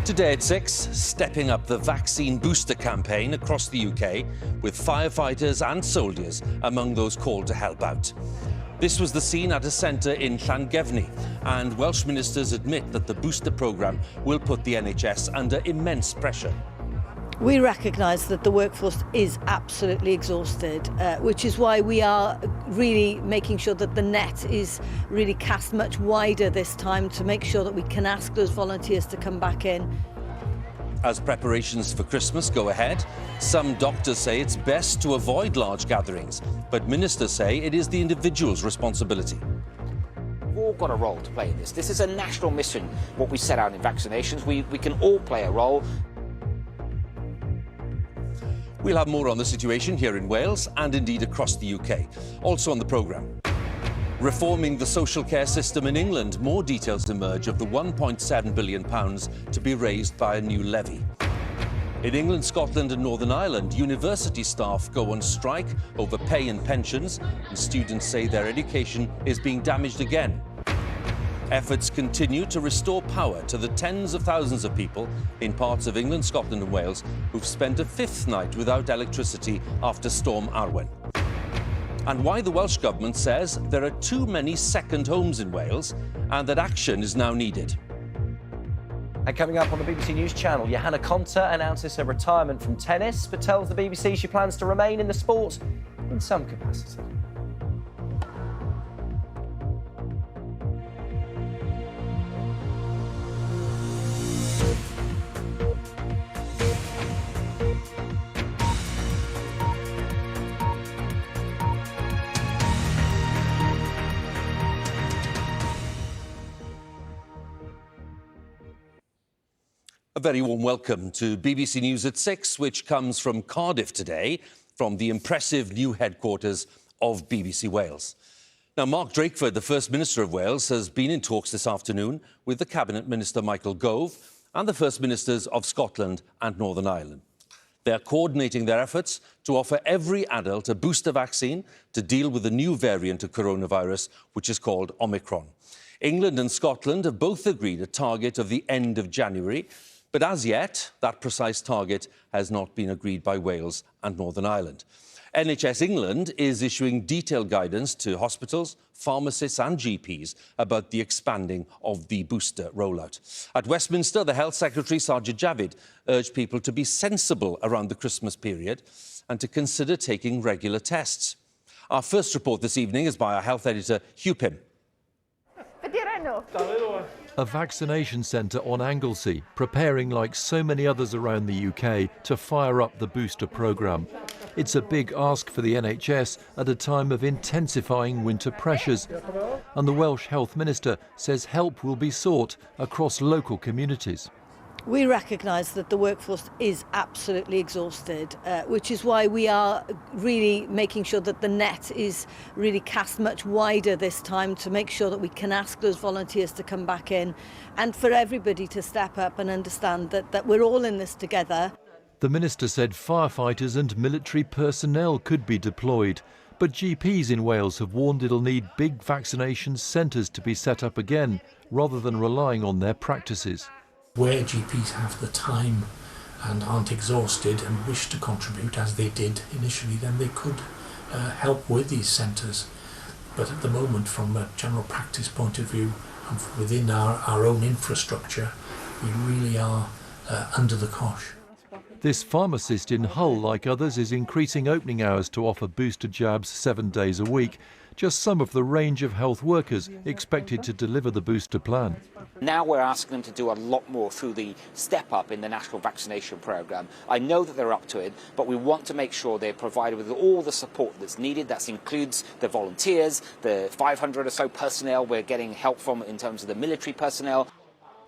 Today at 6, stepping up the vaccine booster campaign across the UK, with firefighters and soldiers among those called to help out. This was the scene at a centre in Llangefni, and Welsh ministers admit that the booster programme will put the NHS under immense pressure. We recognise that the workforce is absolutely exhausted, which is why we are really making sure that the net is really cast much wider this time to make sure that we can ask those volunteers to come back in. As preparations for Christmas go ahead, some doctors say it's best to avoid large gatherings, but ministers say it is the individual's responsibility. We've all got a role to play in this. This is a national mission, what we set out in vaccinations. We can all play a role. We'll have more on the situation here in Wales and indeed across the UK. Also on the programme, reforming the social care system in England. More details emerge of the £1.7 billion to be raised by a new levy. In England, Scotland and Northern Ireland, university staff go on strike over pay and pensions, and students say their education is being damaged again. Efforts continue to restore power to the tens of thousands of people in parts of England, Scotland and Wales who've spent a fifth night without electricity after Storm Arwen. And why the Welsh Government says there are too many second homes in Wales and that action is now needed. And coming up on the BBC News channel, Johanna Konta announces her retirement from tennis, but tells the BBC she plans to remain in the sport in some capacity. A very warm welcome to BBC News at 6, which comes from Cardiff today, from the impressive new headquarters of BBC Wales. Now, Mark Drakeford, the First Minister of Wales, has been in talks this afternoon with the Cabinet Minister Michael Gove and the First Ministers of Scotland and Northern Ireland. They are coordinating their efforts to offer every adult a booster vaccine to deal with the new variant of coronavirus, which is called Omicron. England and Scotland have both agreed a target of the end of January, but as yet, that precise target has not been agreed by Wales and Northern Ireland. NHS England is issuing detailed guidance to hospitals, pharmacists and GPs about the expanding of the booster rollout. At Westminster, the Health Secretary, Sajid Javid, urged people to be sensible around the Christmas period and to consider taking regular tests. Our first report this evening is by our health editor, Huw. A vaccination centre on Anglesey, preparing like so many others around the UK to fire up the booster programme. It's a big ask for the NHS at a time of intensifying winter pressures. And the Welsh Health Minister says help will be sought across local communities. We recognise that the workforce is absolutely exhausted, which is why we are really making sure that the net is really cast much wider this time to make sure that we can ask those volunteers to come back in and for everybody to step up and understand that we're all in this together. The Minister said firefighters and military personnel could be deployed, but GPs in Wales have warned it'll need big vaccination centres to be set up again, rather than relying on their practices. Where GPs have the time and aren't exhausted and wish to contribute as they did initially, then they could help with these centres. But at the moment, from a general practice point of view and within our own infrastructure, we really are under the cosh. This pharmacist in Hull, like others, is increasing opening hours to offer booster jabs 7 days a week. Just some of the range of health workers expected to deliver the booster plan. Now we're asking them to do a lot more through the step up in the national vaccination programme. I know that they're up to it, but we want to make sure they're provided with all the support that's needed. That includes the volunteers, the 500 or so personnel we're getting help from in terms of the military personnel.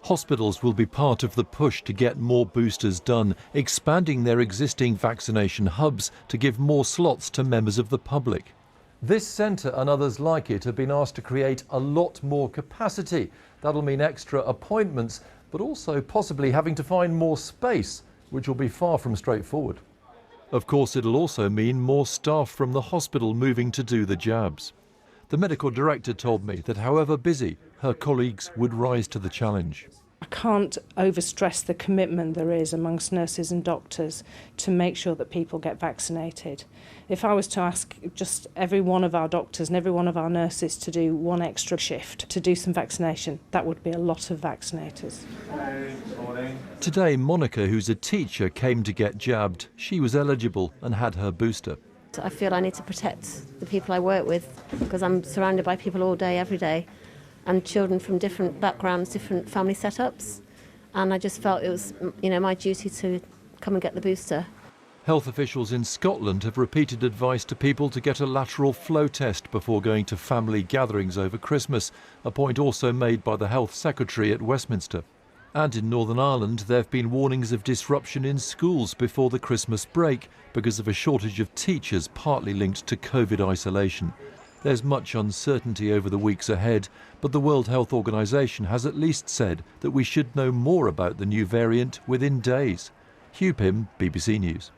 Hospitals will be part of the push to get more boosters done, expanding their existing vaccination hubs to give more slots to members of the public. This centre and others like it have been asked to create a lot more capacity. That'll mean extra appointments, but also possibly having to find more space, which will be far from straightforward. Of course, it'll also mean more staff from the hospital moving to do the jabs. The medical director told me that however busy, her colleagues would rise to the challenge. I can't overstress the commitment there is amongst nurses and doctors to make sure that people get vaccinated. If I was to ask just every one of our doctors and every one of our nurses to do one extra shift to do some vaccination, that would be a lot of vaccinators. Today, Monica, who's a teacher, came to get jabbed. She was eligible and had her booster. I feel I need to protect the people I work with because I'm surrounded by people all day, every day, and children from different backgrounds, different family setups. And I just felt it was, my duty to come and get the booster. Health officials in Scotland have repeated advice to people to get a lateral flow test before going to family gatherings over Christmas, a point also made by the Health Secretary at Westminster. And in Northern Ireland, there have been warnings of disruption in schools before the Christmas break because of a shortage of teachers partly linked to COVID isolation. There's much uncertainty over the weeks ahead, but the World Health Organization has at least said that we should know more about the new variant within days. Huw Pym, BBC News.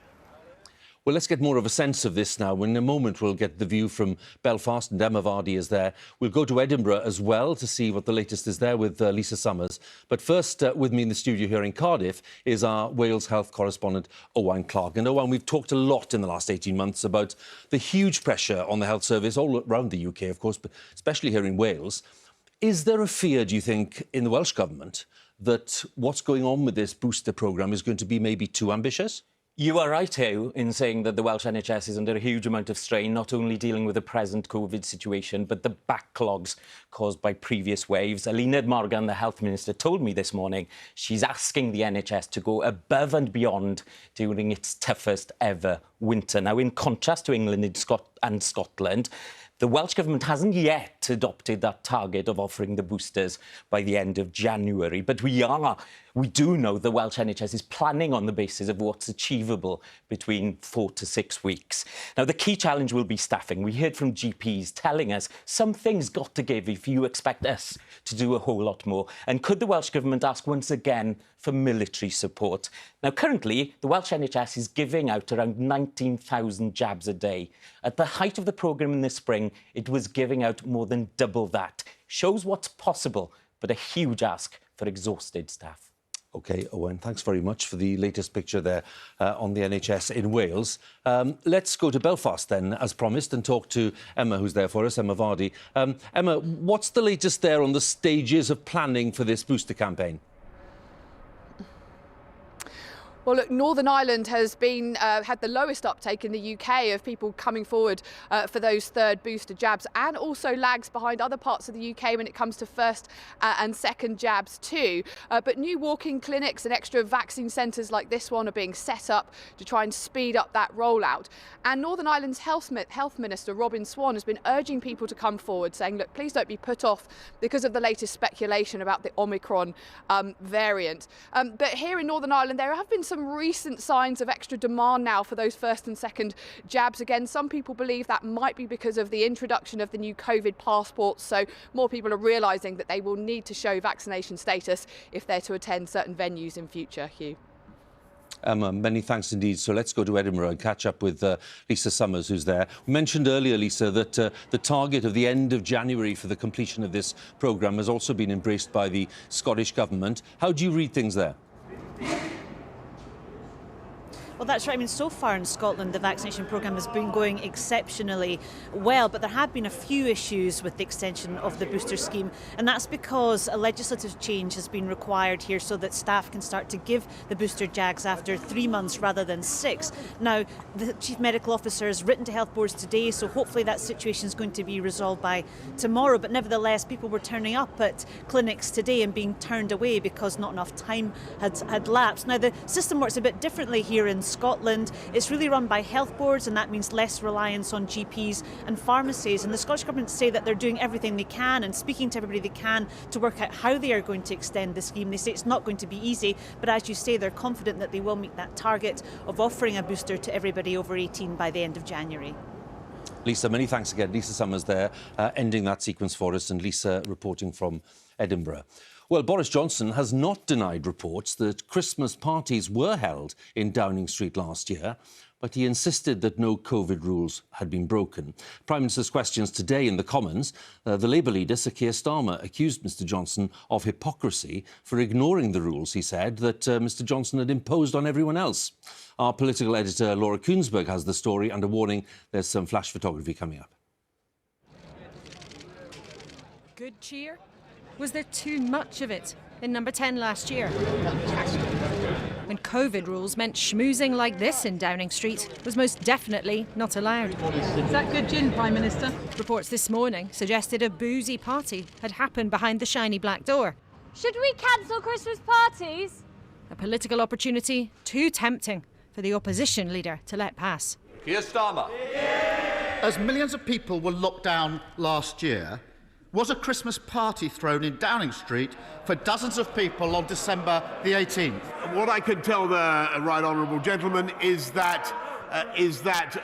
Well, let's get more of a sense of this now. In a moment, we'll get the view from Belfast, and Emma Vardy is there. We'll go to Edinburgh as well to see what the latest is there with Lisa Summers. But first, with me in the studio here in Cardiff is our Wales health correspondent, Owen Clark. And Owen, we've talked a lot in the last 18 months about the huge pressure on the health service all around the UK, of course, but especially here in Wales. Is there a fear, do you think, in the Welsh Government that what's going on with this booster programme is going to be maybe too ambitious? You are right, Huw, in saying that the Welsh NHS is under a huge amount of strain, not only dealing with the present COVID situation, but the backlogs caused by previous waves. Eluned Morgan, the Health Minister, told me this morning she's asking the NHS to go above and beyond during its toughest ever winter. Now, in contrast to England and Scotland, the Welsh Government hasn't yet adopted that target of offering the boosters by the end of January. But we do know the Welsh NHS is planning on the basis of what's achievable between 4 to 6 weeks. Now, the key challenge will be staffing. We heard from GPs telling us something's got to give if you expect us to do a whole lot more. And could the Welsh Government ask once again for military support? Now, currently, the Welsh NHS is giving out around 19,000 jabs a day. At the height of the programme in the spring, it was giving out more than double that. Shows what's possible, but a huge ask for exhausted staff. OK, Owen, thanks very much for the latest picture there on the NHS in Wales. Let's go to Belfast then, as promised, and talk to Emma, who's there for us, Emma Vardy. Emma, what's the latest there on the stages of planning for this booster campaign? Well, look, Northern Ireland has been had the lowest uptake in the UK of people coming forward for those third booster jabs, and also lags behind other parts of the UK when it comes to first and second jabs too. But new walk-in clinics and extra vaccine centres like this one are being set up to try and speed up that rollout. And Northern Ireland's Health Minister, Robin Swan, has been urging people to come forward, saying, look, please don't be put off because of the latest speculation about the Omicron variant. But here in Northern Ireland, there have been some recent signs of extra demand now for those first and second jabs. Again, some people believe that might be because of the introduction of the new COVID passports, so more people are realising that they will need to show vaccination status if they're to attend certain venues in future. Huw. Emma, many thanks indeed. So let's go to Edinburgh and catch up with Lisa Summers, who's there. We mentioned earlier, Lisa, that the target of the end of January for the completion of this programme has also been embraced by the Scottish Government. How do you read things there? Well, that's right. I mean, so far in Scotland, the vaccination programme has been going exceptionally well, but there have been a few issues with the extension of the booster scheme, and that's because a legislative change has been required here so that staff can start to give the booster jags after 3 months rather than 6. Now, the Chief Medical Officer has written to health boards today, so hopefully that situation is going to be resolved by tomorrow, but nevertheless, people were turning up at clinics today and being turned away because not enough time had lapsed. Now, the system works a bit differently here in Scotland. It's really run by health boards, and that means less reliance on GPs and pharmacies. And the Scottish Government say that they're doing everything they can and speaking to everybody they can to work out how they are going to extend the scheme. They say it's not going to be easy, but as you say, they're confident that they will meet that target of offering a booster to everybody over 18 by the end of January. Lisa, many thanks again. Lisa Summers there, ending that sequence for us, and Lisa reporting from Edinburgh. Well, Boris Johnson has not denied reports that Christmas parties were held in Downing Street last year. but he insisted that no COVID rules had been broken. Prime Minister's questions today in the Commons, the Labour leader, Sir Keir Starmer, accused Mr Johnson of hypocrisy for ignoring the rules, he said, that Mr Johnson had imposed on everyone else. Our political editor, Laura Kuensberg, has the story, and a warning, there's some flash photography coming up. Good cheer? Was there too much of it in number 10 last year? When COVID rules meant schmoozing like this in Downing Street was most definitely not allowed. Is that good gin, Prime Minister? Reports this morning suggested a boozy party had happened behind the shiny black door. Should we cancel Christmas parties? A political opportunity too tempting for the opposition leader to let pass. Keir Starmer. As millions of people were locked down last year, was a Christmas party thrown in Downing Street for dozens of people on December the 18th? What I can tell the right honourable gentleman is that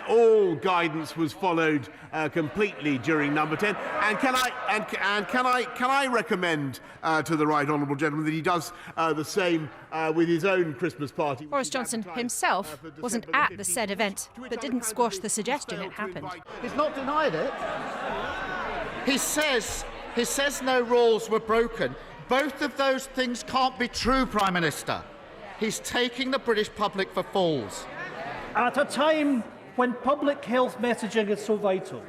all guidance was followed completely during number 10. And can I recommend to the right honourable gentleman that he does the same with his own Christmas party? Boris Johnson himself wasn't at the said event, but didn't squash the suggestion it happened. He's not denied it. He says no rules were broken. Both of those things can't be true, Prime Minister. He's taking the British public for fools. At a time when public health messaging is so vital,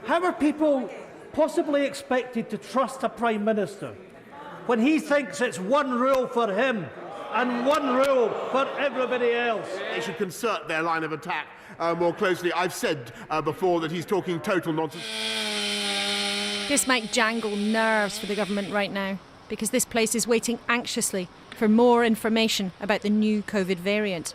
how are people possibly expected to trust a Prime Minister when he thinks it's one rule for him and one rule for everybody else? They should concert their line of attack more closely. I've said before that he's talking total nonsense. This might jangle nerves for the government right now, because this place is waiting anxiously for more information about the new COVID variant.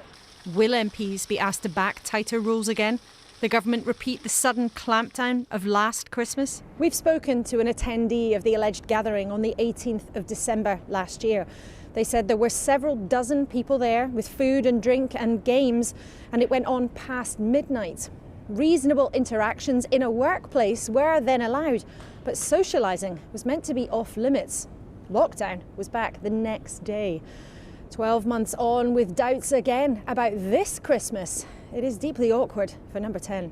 Will MPs be asked to back tighter rules again? The government repeat the sudden clampdown of last Christmas? We've spoken to an attendee of the alleged gathering on the 18th of December last year. They said there were several dozen people there with food and drink and games, and it went on past midnight. Reasonable interactions in a workplace were then allowed, but socialising was meant to be off limits. Lockdown was back the next day. 12 months on, with doubts again about this Christmas, it is deeply awkward for number 10.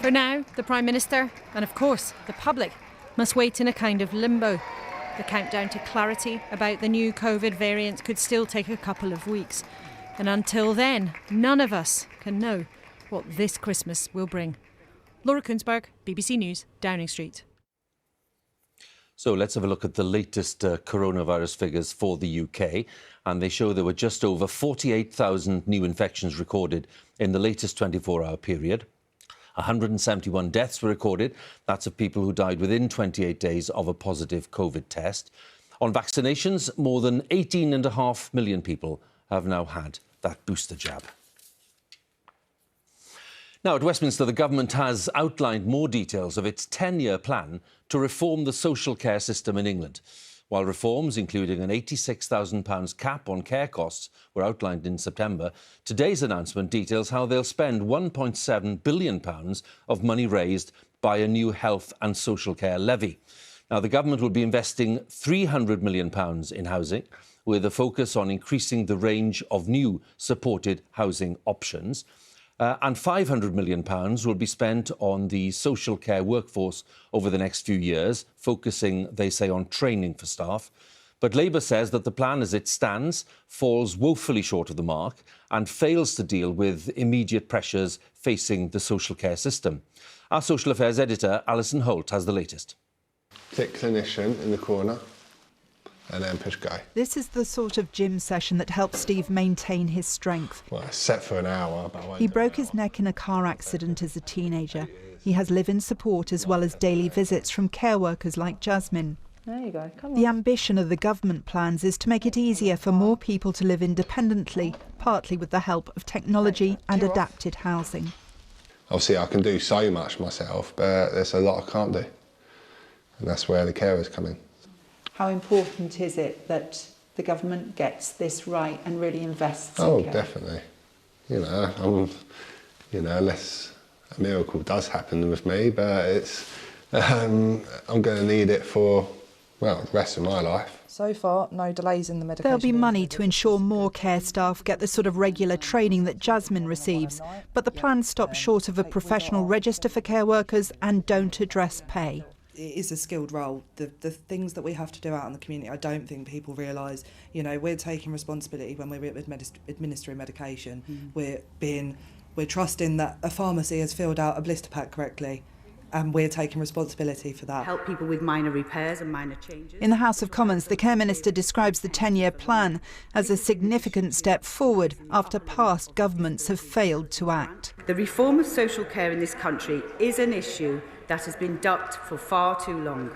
For now, the Prime Minister, and of course the public, must wait in a kind of limbo. The countdown to clarity about the new COVID variant could still take a couple of weeks. And until then, none of us can know what this Christmas will bring. Laura Kuensberg, BBC News, Downing Street. So let's have a look at the latest coronavirus figures for the UK. And they show there were just over 48,000 new infections recorded in the latest 24-hour period. 171 deaths were recorded. That's of people who died within 28 days of a positive COVID test. On vaccinations, more than 18.5 million people have now had that booster jab. Now, at Westminster, the government has outlined more details of its 10-year plan to reform the social care system in England. While reforms, including an £86,000 cap on care costs, were outlined in September, today's announcement details how they'll spend £1.7 billion of money raised by a new health and social care levy. Now, the government will be investing £300 million in housing, with a focus on increasing the range of new supported housing options. And £500 million will be spent on the social care workforce over the next few years, focusing, they say, on training for staff. But Labour says that the plan as it stands falls woefully short of the mark and fails to deal with immediate pressures facing the social care system. Our social affairs editor, Alison Holt, has the latest. Tick clinician in the corner. And then push go. This is the sort of gym session that helps Steve maintain his strength. Well, it's set for an hour, but I won't. He broke his neck in a car accident as a teenager. He has live-in support as well as daily visits from care workers like Jasmine. There you go, come on. The ambition of the government plans is to make it easier for more people to live independently, partly with the help of technology and adapted housing. Obviously, I can do so much myself, but there's a lot I can't do. And that's where the carers come in. How important is it that the government gets this right and really invests in care? Definitely. Unless a miracle does happen with me, but it's I'm going to need it for, well, the rest of my life. So far, no delays in the medication. There'll be money to ensure more care staff get the sort of regular training that Jasmine receives, but the plans stop short of a professional register for care workers and don't address pay. It is a skilled role. The things that we have to do out in the community, I don't think people realise. You know, we're taking responsibility when we're administering medication. We're trusting that a pharmacy has filled out a blister pack correctly, and we're taking responsibility for that. Help people with minor repairs and minor changes. In the House of Commons, the Care Minister describes the 10-year plan as a significant step forward after past governments have failed to act. The reform of social care in this country is an issue that has been ducked for far too long.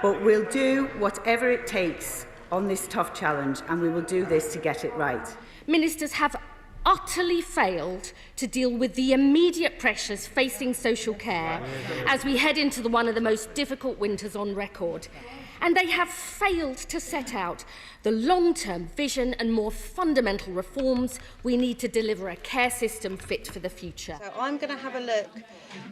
But we'll do whatever it takes on this tough challenge, and we will do this to get it right. Ministers have utterly failed to deal with the immediate pressures facing social care as we head into one of the most difficult winters on record. And they have failed to set out the long-term vision and more fundamental reforms we need to deliver a care system fit for the future. So I'm going to have a look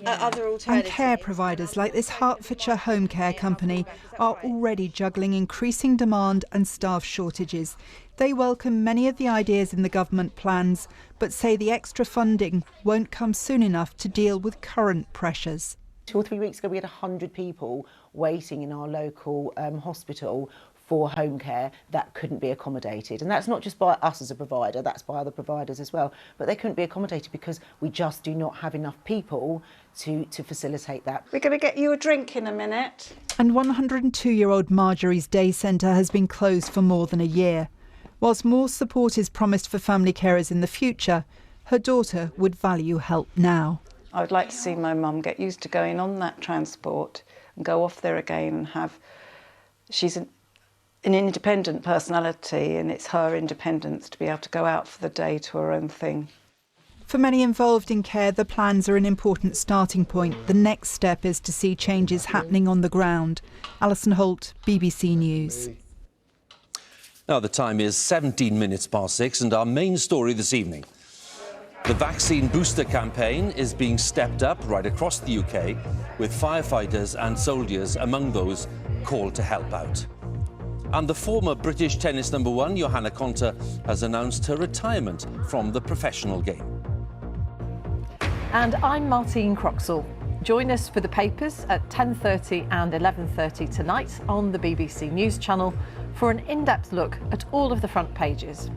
at other And alternatives. care providers like this Hertfordshire home care company are already juggling increasing demand and staff shortages. They welcome many of the ideas in the government plans, but say the extra funding won't come soon enough to deal with current pressures. 2 or 3 weeks ago, we had 100 people waiting in our local hospital for home care that couldn't be accommodated. And that's not just by us as a provider, that's by other providers as well. But they couldn't be accommodated because we just do not have enough people to facilitate that. We're going to get you a drink in a minute. And 102-year-old Marjorie's day centre has been closed for more than a year. Whilst more support is promised for family carers in the future, her daughter would value help now. I would like to see my mum get used to going on that transport and go off there again and have... She's an independent personality, and it's her independence to be able to go out for the day to her own thing. For many involved in care, the plans are an important starting point. The next step is to see changes happening on the ground. Alison Holt, BBC News. Now the time is 17 minutes past 6 and our main story this evening. The vaccine booster campaign is being stepped up right across the UK, with firefighters and soldiers among those called to help out. And the former British tennis #1, Johanna Konta, has announced her retirement from the professional game. And I'm Martine Croxall. Join us for the papers at 10:30 and 11:30 tonight on the BBC News channel for an in-depth look at all of the front pages.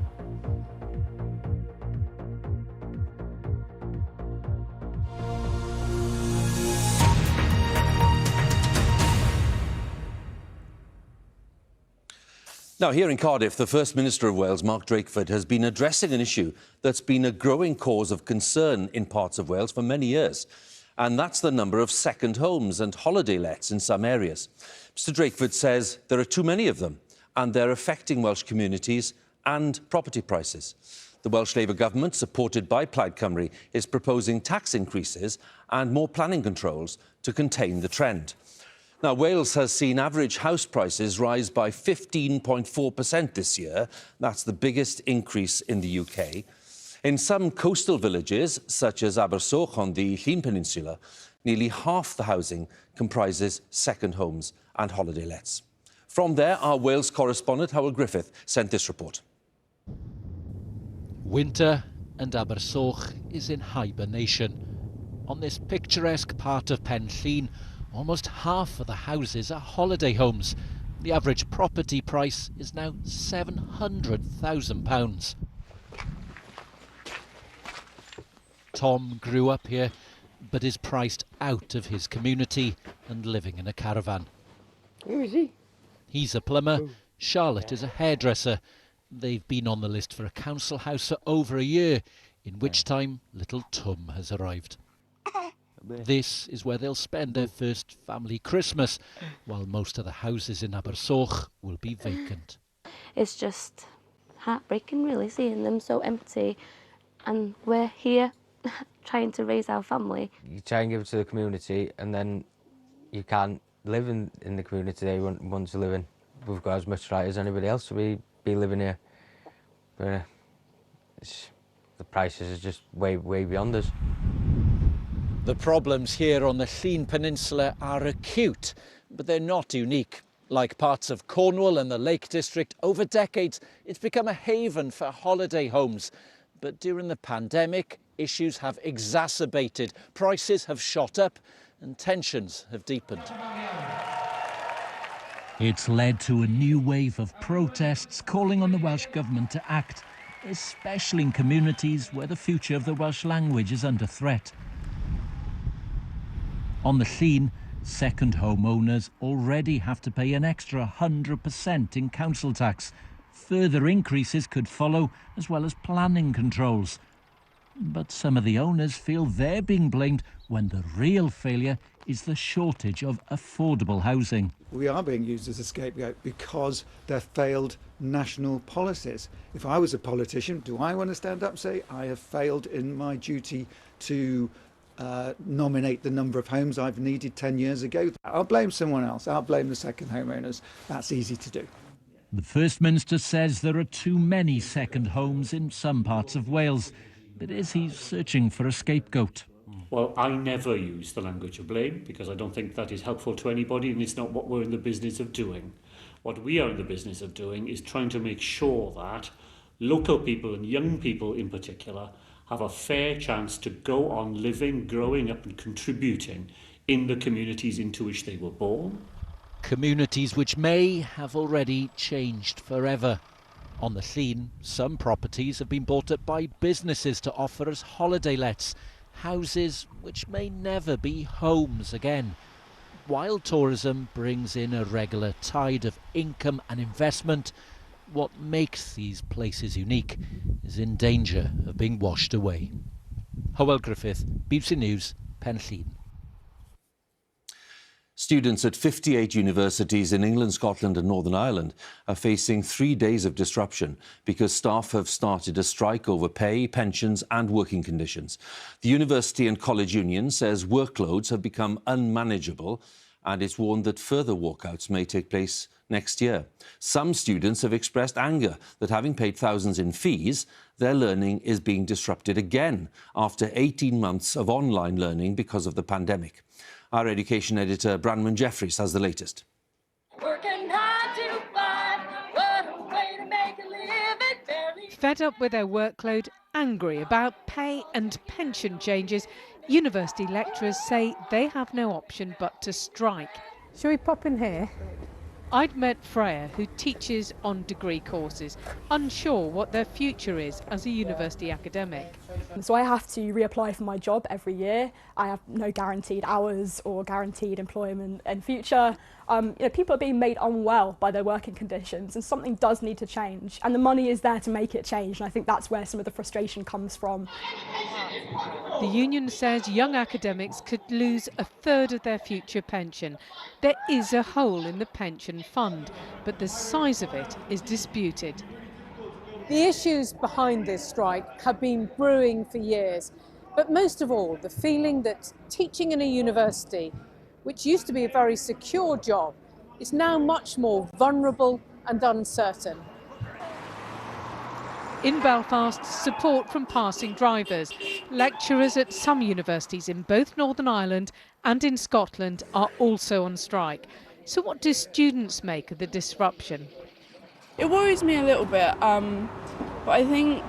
Now, here in Cardiff, the First Minister of Wales, Mark Drakeford, has been addressing an issue that's been a growing cause of concern in parts of Wales for many years, and that's the number of second homes and holiday lets in some areas. Mr Drakeford says there are too many of them, and they're affecting Welsh communities and property prices. The Welsh Labour government, supported by Plaid Cymru, is proposing tax increases and more planning controls to contain the trend. Now, Wales has seen average house prices rise by 15.4% this year. That's the biggest increase in the UK. In some coastal villages, such as Abersoch on the Llŷn Peninsula, nearly half the housing comprises second homes and holiday lets. From there, our Wales correspondent, Huw Griffith, sent this report. Winter and Abersoch is in hibernation. On this picturesque part of Pen Llŷn, almost half of the houses are holiday homes. The average property price is now £700,000. Tom grew up here, but is priced out of his community and living in a caravan. Who is he? He's a plumber, Charlotte is a hairdresser. They've been on the list for a council house for over a year, in which time little Tom has arrived. This is where they'll spend their first family Christmas, while most of the houses in Abersoch will be vacant. It's just heartbreaking, really, seeing them so empty, and we're here trying to raise our family. You try and give it to the community, and then you can't live in the community they want to live in. We've got as much right as anybody else to be living here. But the prices are just way beyond us. The problems here on the Llŷn Peninsula are acute, but they're not unique. Like parts of Cornwall and the Lake District, over decades it's become a haven for holiday homes. But during the pandemic, issues have exacerbated, prices have shot up and tensions have deepened. It's led to a new wave of protests calling on the Welsh Government to act, especially in communities where the future of the Welsh language is under threat. On the scene, second homeowners already have to pay an extra 100% in council tax. Further increases could follow, as well as planning controls. But some of the owners feel they're being blamed when the real failure is the shortage of affordable housing. We are being used as a scapegoat because they're failed national policies. If I was a politician, do I want to stand up and say I have failed in my duty to nominate the number of homes I've needed 10 years ago? I'll blame someone else. I'll blame the second homeowners. That's easy to do. The First Minister says there are too many second homes in some parts of Wales, but is he searching for a scapegoat? Well, I never use the language of blame because I don't think that is helpful to anybody, and it's not what we're in the business of doing. What we are in the business of doing is trying to make sure that local people, and young people in particular, have a fair chance to go on living, growing up and contributing in the communities into which they were born. Communities which may have already changed forever. On the scene, some properties have been bought up by businesses to offer as holiday lets, houses which may never be homes again. While tourism brings in a regular tide of income and investment, what makes these places unique is in danger of being washed away. Hywel Griffith, BBC News, Penllyn. Students at 58 universities in England, Scotland and Northern Ireland are facing 3 days of disruption because staff have started a strike over pay, pensions and working conditions. The University and College Union says workloads have become unmanageable and it's warned that further walkouts may take place next year. Some students have expressed anger that having paid thousands in fees, their learning is being disrupted again after 18 months of online learning because of the pandemic. Our education editor, Branman Jeffries, has the latest. Fed up with their workload, angry about pay and pension changes, university lecturers say they have no option but to strike. Shall we pop in here? I'd met Freya, who teaches on degree courses, unsure what their future is as a university academic. So I have to reapply for my job every year. I have no guaranteed hours or guaranteed employment in future. People are being made unwell by their working conditions, and something does need to change. And the money is there to make it change, and I think that's where some of the frustration comes from. The union says young academics could lose a third of their future pension. There is a hole in the pension fund, but the size of it is disputed. The issues behind this strike have been brewing for years, but most of all, the feeling that teaching in a university, which used to be a very secure job, is now much more vulnerable and uncertain. In Belfast, support from passing drivers. Lecturers at some universities in both Northern Ireland and in Scotland are also on strike. So what do students make of the disruption? It worries me a little bit, but I think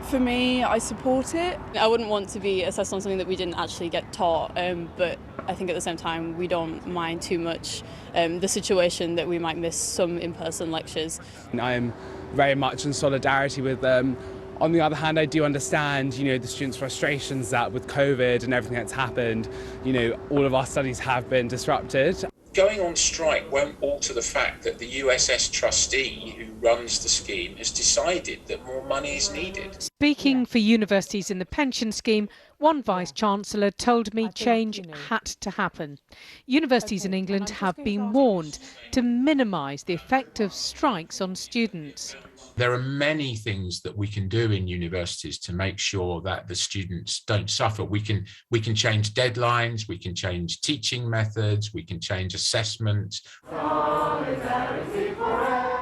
for me, I support it. I wouldn't want to be assessed on something that we didn't actually get taught, but I think at the same time we don't mind too much the situation that we might miss some in-person lectures. I'm very much in solidarity with them. On the other hand, I do understand, the students' frustrations that with COVID and everything that's happened, all of our studies have been disrupted. Going on strike won't alter the fact that the USS trustee who runs the scheme has decided that more money is needed. Speaking for universities in the pension scheme, one Vice-Chancellor told me change had to happen. Universities in England have been warned to minimise the effect of strikes on students. There are many things that we can do in universities to make sure that the students don't suffer. We can change deadlines, we can change teaching methods, we can change assessment.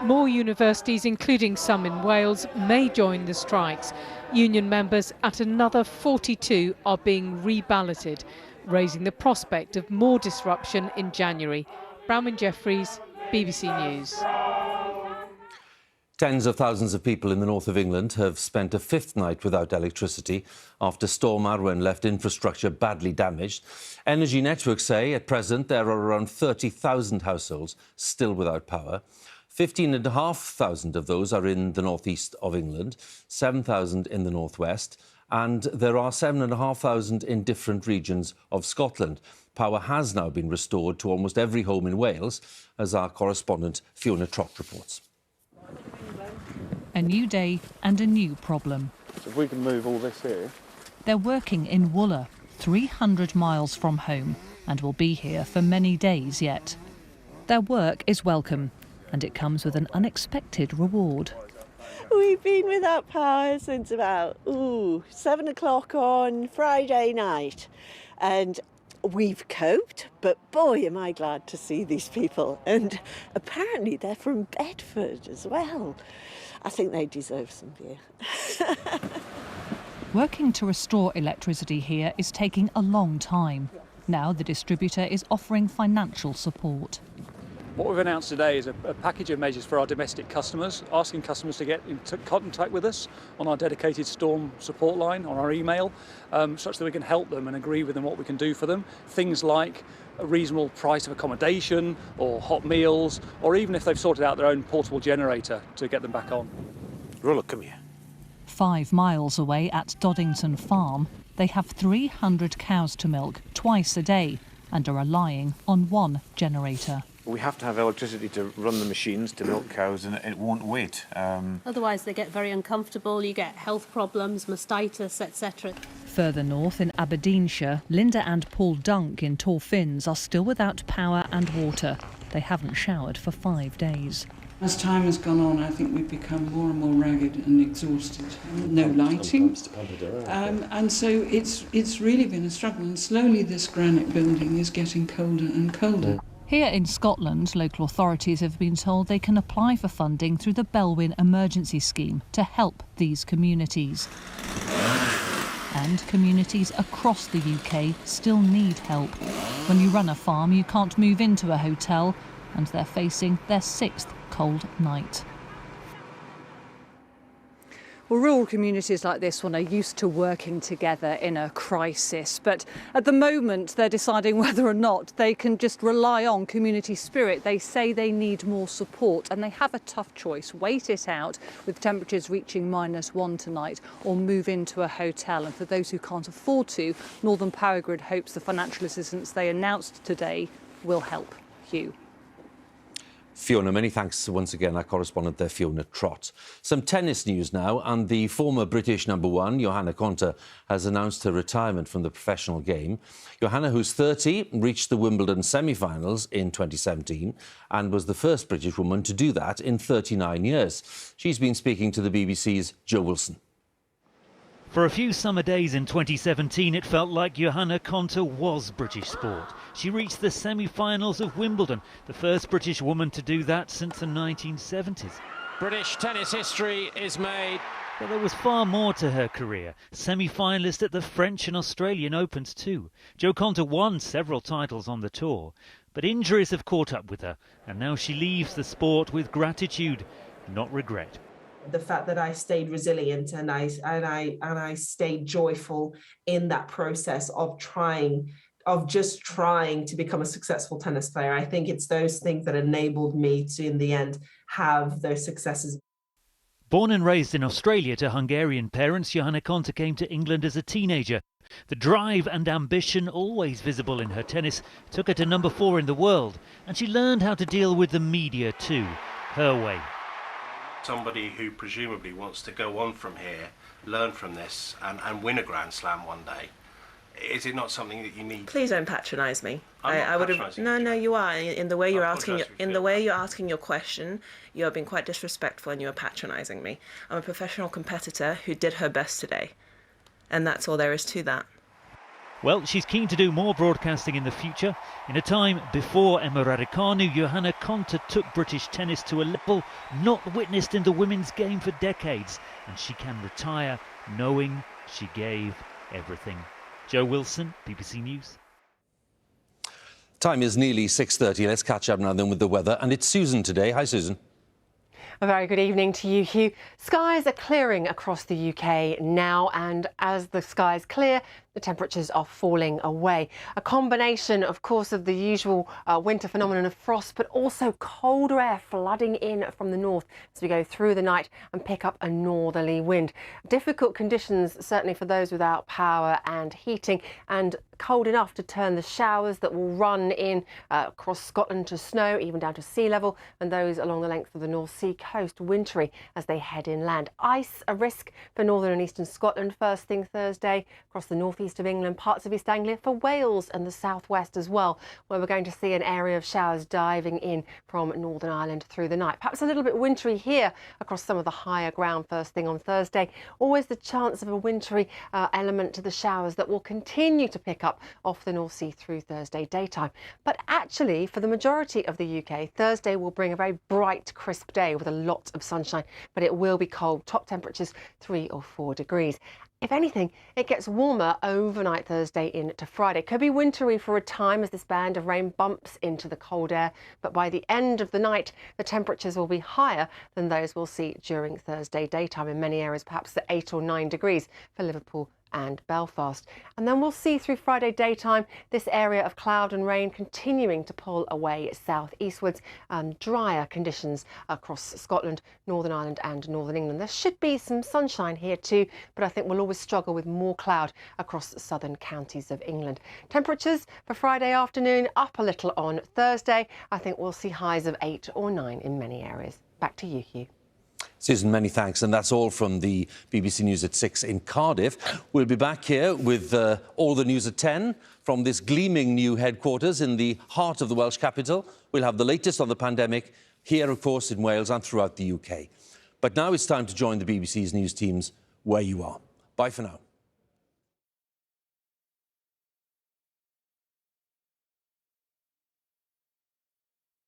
More universities, including some in Wales, may join the strikes. Union members at another 42 are being reballoted, raising the prospect of more disruption in January. Bronwyn Jeffries, BBC News. Tens of thousands of people in the north of England have spent a fifth night without electricity after Storm Arwen left infrastructure badly damaged. Energy networks say at present there are around 30,000 households still without power. 15,500 of those are in the northeast of England, 7,000 in the northwest, and there are 7,500 in different regions of Scotland. Power has now been restored to almost every home in Wales, as our correspondent Fiona Trott reports. A new day and a new problem. So if we can move all this here. They're working in Wooler, 300 miles from home, and will be here for many days yet. Their work is welcome, and it comes with an unexpected reward. We've been without power since about 7 o'clock on Friday night, and we've coped, but boy am I glad to see these people, and apparently they're from Bedford as well. I think they deserve some beer. Working to restore electricity here is taking a long time. Now the distributor is offering financial support. What we've announced today is a package of measures for our domestic customers, asking customers to get in contact with us on our dedicated storm support line, on our email, such that we can help them and agree with them what we can do for them. Things like a reasonable price of accommodation or hot meals, or even if they've sorted out their own portable generator to get them back on. Rolla, come here. 5 miles away at Doddington Farm, they have 300 cows to milk twice a day and are relying on one generator. We have to have electricity to run the machines to milk cows, and it won't wait. Otherwise they get very uncomfortable, you get health problems, mastitis, etc. Further north in Aberdeenshire, Linda and Paul Dunk in Torfins are still without power and water. They haven't showered for 5 days. As time has gone on, I think we've become more and more ragged and exhausted. No lighting, and so it's really been a struggle, and slowly this granite building is getting colder and colder. Here in Scotland, local authorities have been told they can apply for funding through the Belwyn Emergency Scheme to help these communities. And communities across the UK still need help. When you run a farm, you can't move into a hotel, and they're facing their 6th cold night. Well, rural communities like this one are used to working together in a crisis, but at the moment they're deciding whether or not they can just rely on community spirit. They say they need more support, and they have a tough choice: wait it out with temperatures reaching -1 tonight, or move into a hotel. And for those who can't afford to, Northern Power Grid hopes the financial assistance they announced today will help. Huw. Fiona, many thanks once again, our correspondent there, Fiona Trott. Some tennis news now, and the former British #1, Johanna Konta, has announced her retirement from the professional game. Johanna, who's 30, reached the Wimbledon semi-finals in 2017 and was the first British woman to do that in 39 years. She's been speaking to the BBC's Joe Wilson. For a few summer days in 2017, it felt like Johanna Konta was British sport. She reached the semi-finals of Wimbledon, the first British woman to do that since the 1970s. British tennis history is made. But there was far more to her career. Semi-finalist at the French and Australian Opens too. Jo Konta won several titles on the tour, but injuries have caught up with her, and now she leaves the sport with gratitude, not regret. The fact that I stayed resilient and I stayed joyful in that process of just trying to become a successful tennis player. I think it's those things that enabled me to, in the end, have those successes. Born and raised in Australia to Hungarian parents, Johanna Konta came to England as a teenager. The drive and ambition, always visible in her tennis, took her to number 4 in the world, and she learned how to deal with the media too, her way. Somebody who presumably wants to go on from here, learn from this and win a Grand Slam one day. Is it not something that you need? Please don't patronise me. I would have. No, you are. In the way you're asking your question, you are being quite disrespectful and you are patronising me. I'm a professional competitor who did her best today, and that's all there is to that. Well, she's keen to do more broadcasting in the future. In a time before Emma Raducanu, Johanna Konta took British tennis to a level not witnessed in the women's game for decades, and she can retire knowing she gave everything. Joe Wilson, BBC News. Time is nearly 6:30. Let's catch up now then with the weather. And it's Susan today. Hi, Susan. A very good evening to you, Huw. Skies are clearing across the UK now, and as the skies clear, the temperatures are falling away. A combination, of course, of the usual winter phenomenon of frost, but also colder air flooding in from the north as we go through the night and pick up a northerly wind. Difficult conditions, certainly for those without power and heating, and cold enough to turn the showers that will run in across Scotland to snow, even down to sea level, and those along the length of the North Sea coast wintry as they head inland. Ice a risk for northern and eastern Scotland first thing Thursday, across the northeast of England, parts of East Anglia, for Wales and the southwest as well, where we're going to see an area of showers diving in from Northern Ireland through the night. Perhaps a little bit wintry here across some of the higher ground first thing on Thursday. Always the chance of a wintry element to the showers that will continue to pick up off the North Sea through Thursday daytime. But actually, for the majority of the UK, Thursday will bring a very bright, crisp day with a lot of sunshine, but it will be cold. Top temperatures 3 or 4 degrees. If anything, it gets warmer overnight Thursday into Friday. Could be wintry for a time as this band of rain bumps into the cold air, but by the end of the night, the temperatures will be higher than those we'll see during Thursday daytime in many areas, perhaps the 8 or 9 degrees for Liverpool and Belfast. And then we'll see through Friday daytime this area of cloud and rain continuing to pull away southeastwards, drier conditions across Scotland, Northern Ireland and Northern England. There should be some sunshine here too, but I think we'll always struggle with more cloud across the southern counties of England. Temperatures for Friday afternoon up a little on Thursday. I think we'll see highs of 8 or 9 in many areas. Back to you, Huw. Susan, many thanks. And that's all from the BBC News at 6 in Cardiff. We'll be back here with all the news at 10 from this gleaming new headquarters in the heart of the Welsh capital. We'll have the latest on the pandemic here, of course, in Wales and throughout the UK. But now it's time to join the BBC's news teams where you are. Bye for now.